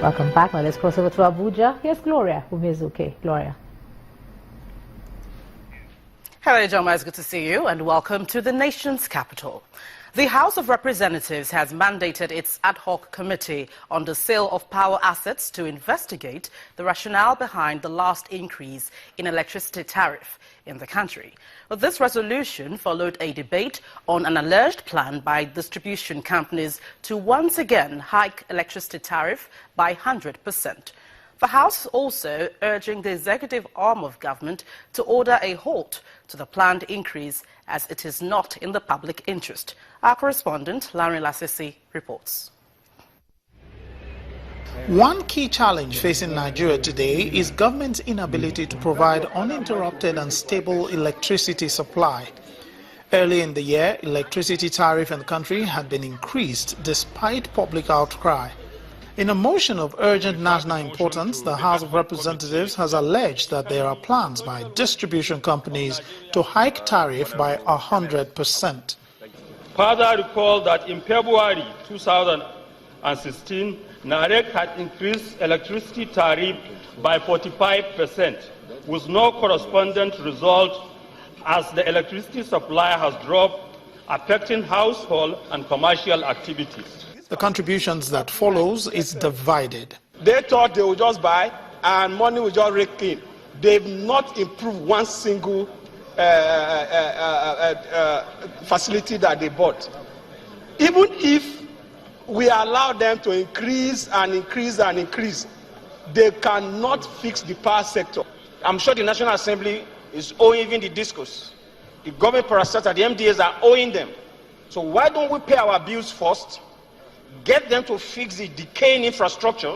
Welcome back. Now let's cross over to Abuja. Here's Gloria Umezuke. Gloria. Hello, Joma. It's good to see you, and welcome to the nation's capital. The House of Representatives has mandated its ad hoc committee on the sale of power assets to investigate the rationale behind the last increase in electricity tariff in the country. But this resolution followed a debate on an alleged plan by distribution companies to once again hike electricity tariff by 100%. The House is also urging the executive arm of government to order a halt to the planned increase as it is not in the public interest. Our correspondent, Larry Lasisi, reports. One key challenge facing Nigeria today is government's inability to provide uninterrupted and stable electricity supply. Early in the year, electricity tariff in the country had been increased despite public outcry. In a motion of urgent national importance, the House of Representatives has alleged that there are plans by distribution companies to hike tariff by 100%. Further recall that in February 2016, NERC had increased electricity tariff by 45%, with no correspondent result as the electricity supply has dropped, affecting household and commercial activities. The contributions that follows is divided. They thought they would just buy and money would just rake in. They've not improved one single facility that they bought. Even if we allow them to increase and increase and increase, they cannot fix the power sector. I'm sure the National Assembly is owing even the discos. The government parastatal, the MDAs are owing them. So why don't we pay our bills first, get them to fix the decaying infrastructure,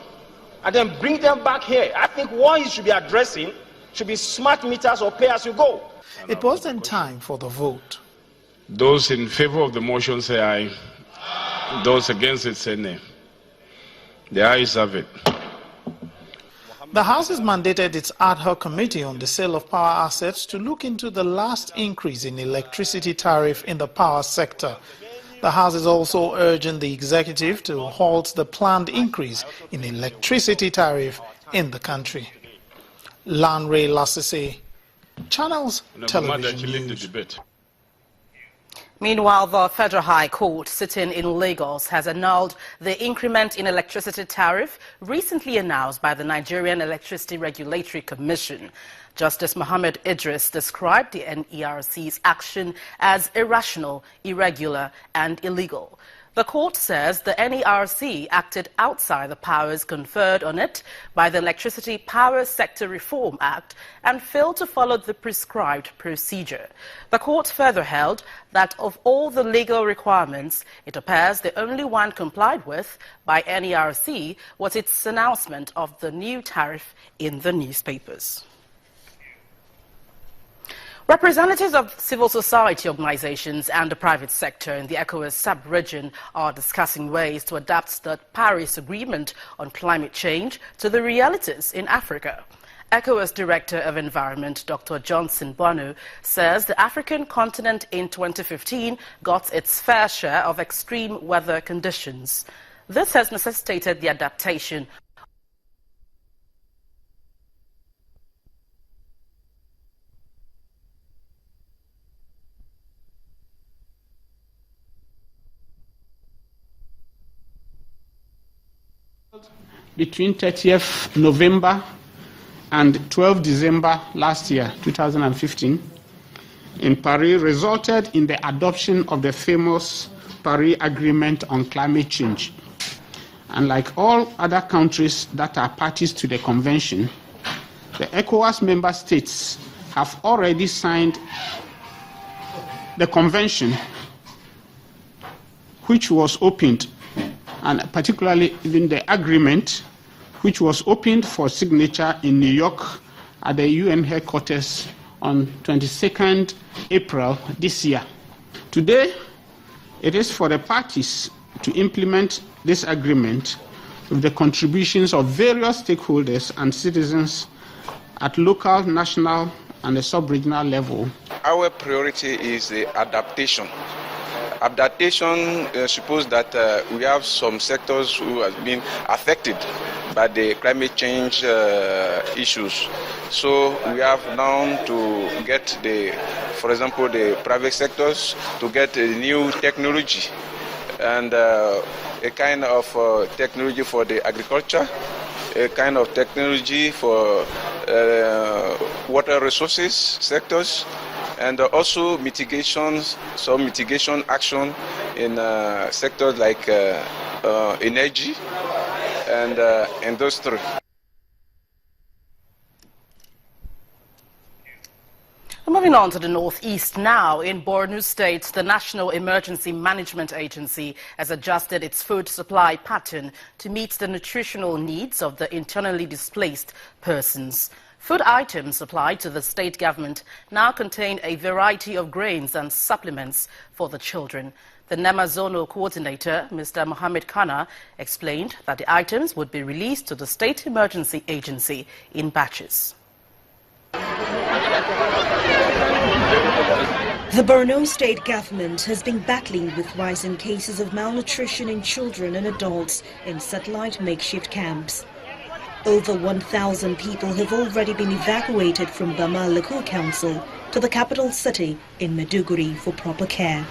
and then bring them back here? I think what you should be addressing should be smart meters or pay as you go. It wasn't time for the vote. Those in favor of the motion say aye. Those against it say nay. The ayes have it. The House has mandated its ad hoc committee on the sale of power assets to look into the last increase in electricity tariff in the power sector. The House is also urging the executive to halt the planned increase in electricity tariff in the country. Lanre Lasisi, Channels Television News. Meanwhile, the Federal High Court sitting in Lagos has annulled the increment in electricity tariff recently announced by the Nigerian Electricity Regulatory Commission. Justice Mohammed Idris described the NERC's action as irrational, irregular, and illegal. The court says the NERC acted outside the powers conferred on it by the Electricity Power Sector Reform Act and failed to follow the prescribed procedure. The court further held that of all the legal requirements, it appears the only one complied with by NERC was its announcement of the new tariff in the newspapers. Representatives of civil society organizations and the private sector in the ECOWAS sub-region are discussing ways to adapt the Paris Agreement on climate change to the realities in Africa. ECOWAS Director of Environment, Dr. Johnson Bono, says the African continent in 2015 got its fair share of extreme weather conditions. This has necessitated the adaptation between 30th November and 12 December last year, 2015, in Paris resulted in the adoption of the famous Paris Agreement on Climate Change. And like all other countries that are parties to the convention, the ECOWAS member states have already signed the convention, which was opened, and particularly in the agreement, which was opened for signature in New York at the UN headquarters on 22nd April this year. Today, it is for the parties to implement this agreement with the contributions of various stakeholders and citizens at local, national, and the sub-regional level. Our priority is the adaptation. Adaptation supposes that we have some sectors who have been affected by the climate change issues. So we have now to get for example, the private sectors to get a new technology and a kind of technology for the agriculture, a kind of technology for water resources sectors, and also some mitigation action in sectors like energy and industry. Moving on to the northeast now, in Borno State, the National Emergency Management Agency has adjusted its food supply pattern to meet the nutritional needs of the internally displaced persons. Food items supplied to the state government now contain a variety of grains and supplements for the children. The NEMA Zonal Coordinator, Mr. Mohammed Kana, explained that the items would be released to the State Emergency Agency in batches. The Borno State government has been battling with rising cases of malnutrition in children and adults in satellite makeshift camps. Over 1,000 people have already been evacuated from Bama Local Council to the capital city in Maiduguri for proper care.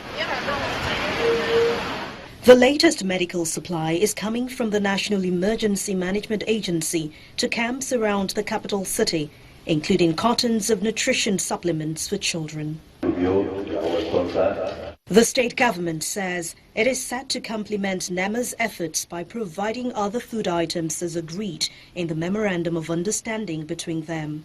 The latest medical supply is coming from the National Emergency Management Agency to camps around the capital city, including cartons of nutrition supplements for children. The state government says it is set to complement NEMA's efforts by providing other food items as agreed in the Memorandum of Understanding between them.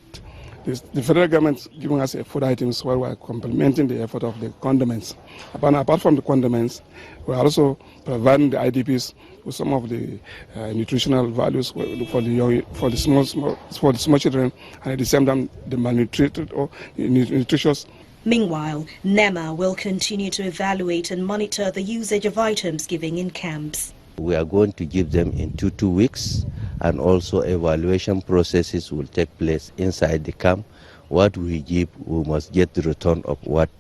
The federal government is giving us food items while we are complementing the effort of the condiments. Apart from the condiments, we are also providing the IDPs with some of the nutritional values for the small children, and at the same time the malnutrited or nutritious. Meanwhile, NEMA will continue to evaluate and monitor the usage of items given in camps. We are going to give them in 2 weeks, and also evaluation processes will take place inside the camp. What we give, we must get the return of what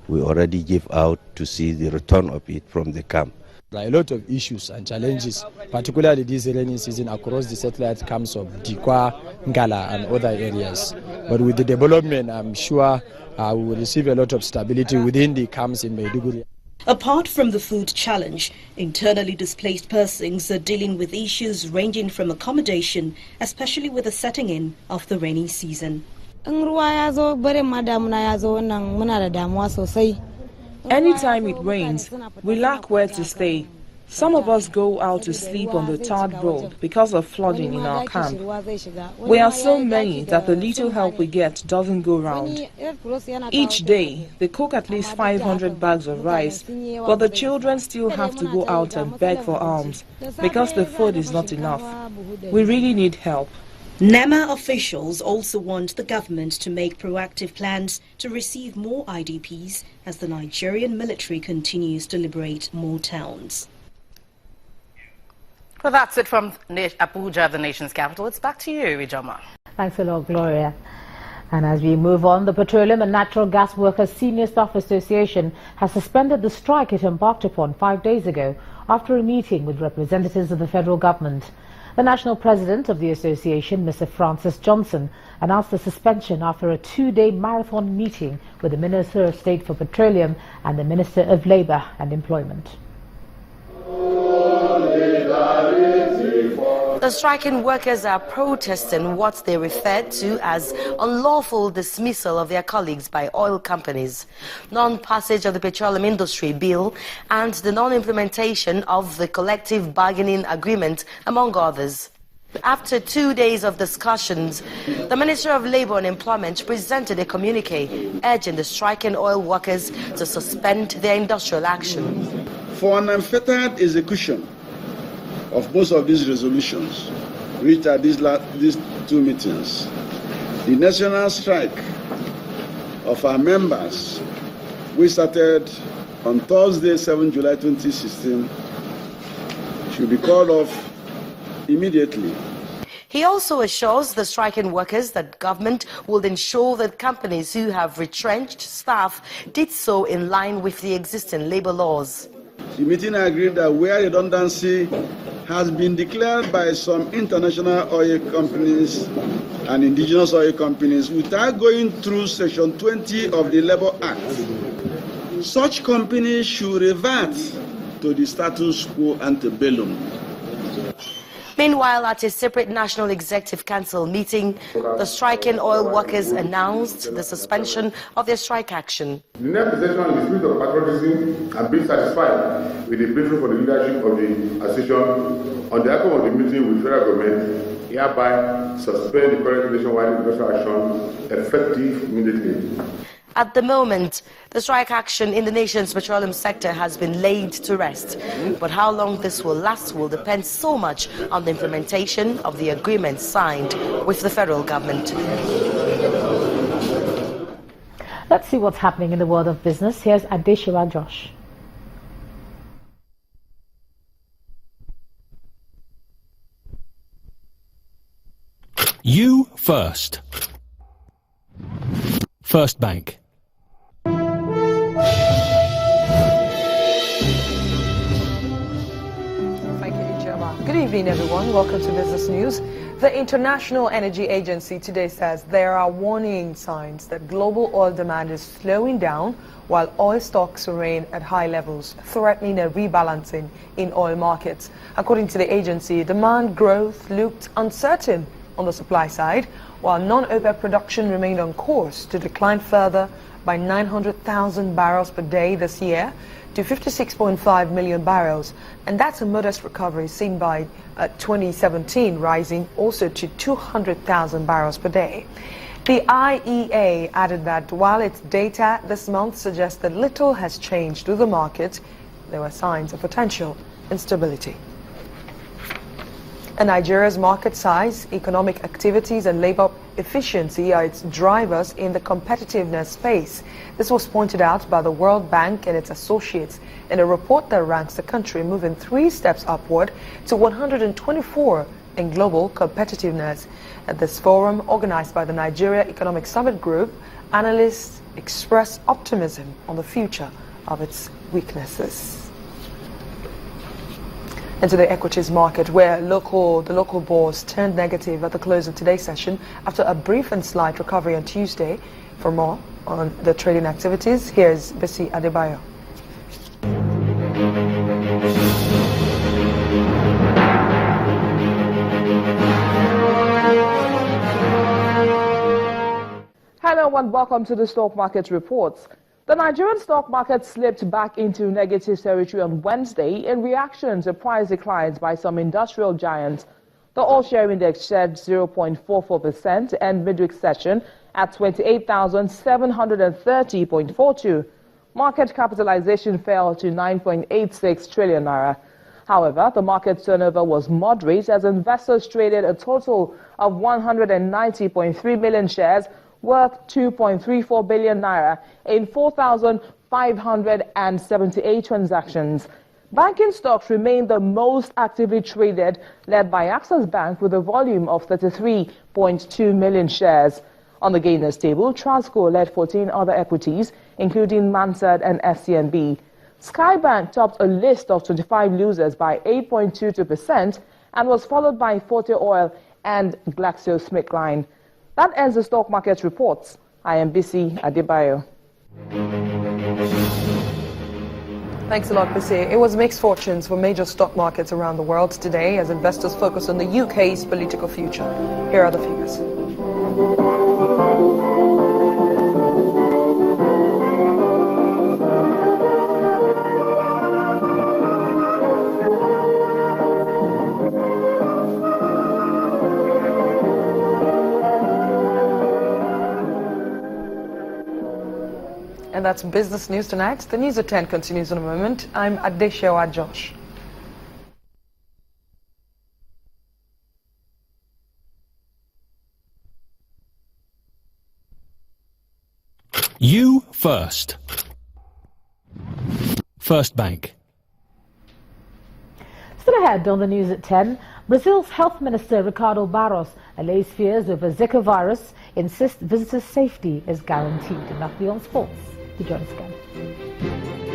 we already give out to see the return of it from the camp. There are a lot of issues and challenges, particularly this rainy season across the satellite camps of Dikwa, Ngala and other areas. But with the development, I'm sure we will receive a lot of stability within the camps in Maiduguri. Apart from the food challenge, internally displaced persons are dealing with issues ranging from accommodation, especially with the setting in of the rainy season. Anytime it rains, we lack where to stay. Some of us go out to sleep on the tarred road because of flooding in our camp. We are so many that the little help we get doesn't go round. Each day, they cook at least 500 bags of rice, but the children still have to go out and beg for alms because the food is not enough. We really need help. NEMA officials also want the government to make proactive plans to receive more IDPs as the Nigerian military continues to liberate more towns. Well, that's it from Abuja, the nation's capital. It's back to you, Ijoma. Thanks a lot, Gloria. And as we move on, the Petroleum and Natural Gas Workers Senior Staff Association has suspended the strike it embarked upon 5 days ago after a meeting with representatives of the federal government. The national president of the association, Mr. Francis Johnson, announced the suspension after a 2-day marathon meeting with the Minister of State for Petroleum and the Minister of Labour and Employment. The striking workers are protesting what they refer to as unlawful dismissal of their colleagues by oil companies, non-passage of the Petroleum Industry Bill, and the non-implementation of the collective bargaining agreement, among others. After 2 days of discussions, the Minister of Labour and Employment presented a communique urging the striking oil workers to suspend their industrial action. For an unfettered execution of most of these resolutions reached at these 2 meetings, the national strike of our members, which started on Thursday, 7 July 2016, should be called off immediately. He also assures the striking workers that government will ensure that companies who have retrenched staff did so in line with the existing labor laws. The meeting agreed that where redundancy has been declared by some international oil companies and indigenous oil companies without going through Section 20 of the Labour Act, such companies should revert to the status quo ante bellum. Meanwhile, at a separate National Executive Council meeting, the striking oil workers announced the suspension of their strike action. The NERC session in the spirit of patriotism and being satisfied with the breakthrough for the leadership of the association on the outcome of the meeting with federal government, hereby suspend the current nationwide industrial action effective immediately. At the moment, the strike action in the nation's petroleum sector has been laid to rest. But how long this will last will depend so much on the implementation of the agreement signed with the federal government. Let's see what's happening in the world of business. Here's Adeshiwa Josh. You first. First Bank. Good evening, everyone. Welcome to Business News. The International Energy Agency today says there are warning signs that global oil demand is slowing down while oil stocks remain at high levels, threatening a rebalancing in oil markets. According to the agency, demand growth looked uncertain on the supply side, while non-OPEC production remained on course to decline further by 900,000 barrels per day this year to 56.5 million barrels, and that's a modest recovery seen by 2017, rising also to 200,000 barrels per day. The IEA added that while its data this month suggests that little has changed with the market, there were signs of potential instability. And Nigeria's market size, economic activities and labor efficiency are its drivers in the competitiveness space. This was pointed out by the World Bank and its associates in a report that ranks the country moving 3 steps upward to 124 in global competitiveness. At this forum, organized by the Nigeria Economic Summit Group, analysts express optimism on the future of its weaknesses. Into the equities market, where the local bourse turned negative at the close of today's session after a brief and slight recovery on Tuesday. For more on the trading activities, here's Bisi Adebayo. Hello and welcome to the stock market reports. The Nigerian stock market slipped back into negative territory on Wednesday in reaction to price declines by some industrial giants. The all-share index shed 0.44% to end midweek session at 28,730.42. Market capitalization fell to 9.86 trillion naira. However, the market turnover was moderate as investors traded a total of 190.3 million shares worth 2.34 billion naira in 4,578 transactions. Banking stocks remain the most actively traded, led by Access Bank with a volume of 33.2 million shares. On the gainers table, Transco led 14 other equities, including Mansard and FCNB. Skybank topped a list of 25 losers by 8.22% and was followed by Forte Oil and GlaxoSmithKline. That ends the stock market reports. I am Bisi Adebayo. Thanks a lot, Bisi. It was mixed fortunes for major stock markets around the world today as investors focus on the UK's political future. Here are the figures. And that's Business News tonight. The News at 10 continues in a moment. I'm Adeshiwa Josh. You first. First Bank. Still ahead on the News at 10, Brazil's health minister Ricardo Barros allays fears over Zika virus, insists visitors' safety is guaranteed. And that's beyond sports. The Jones Scan.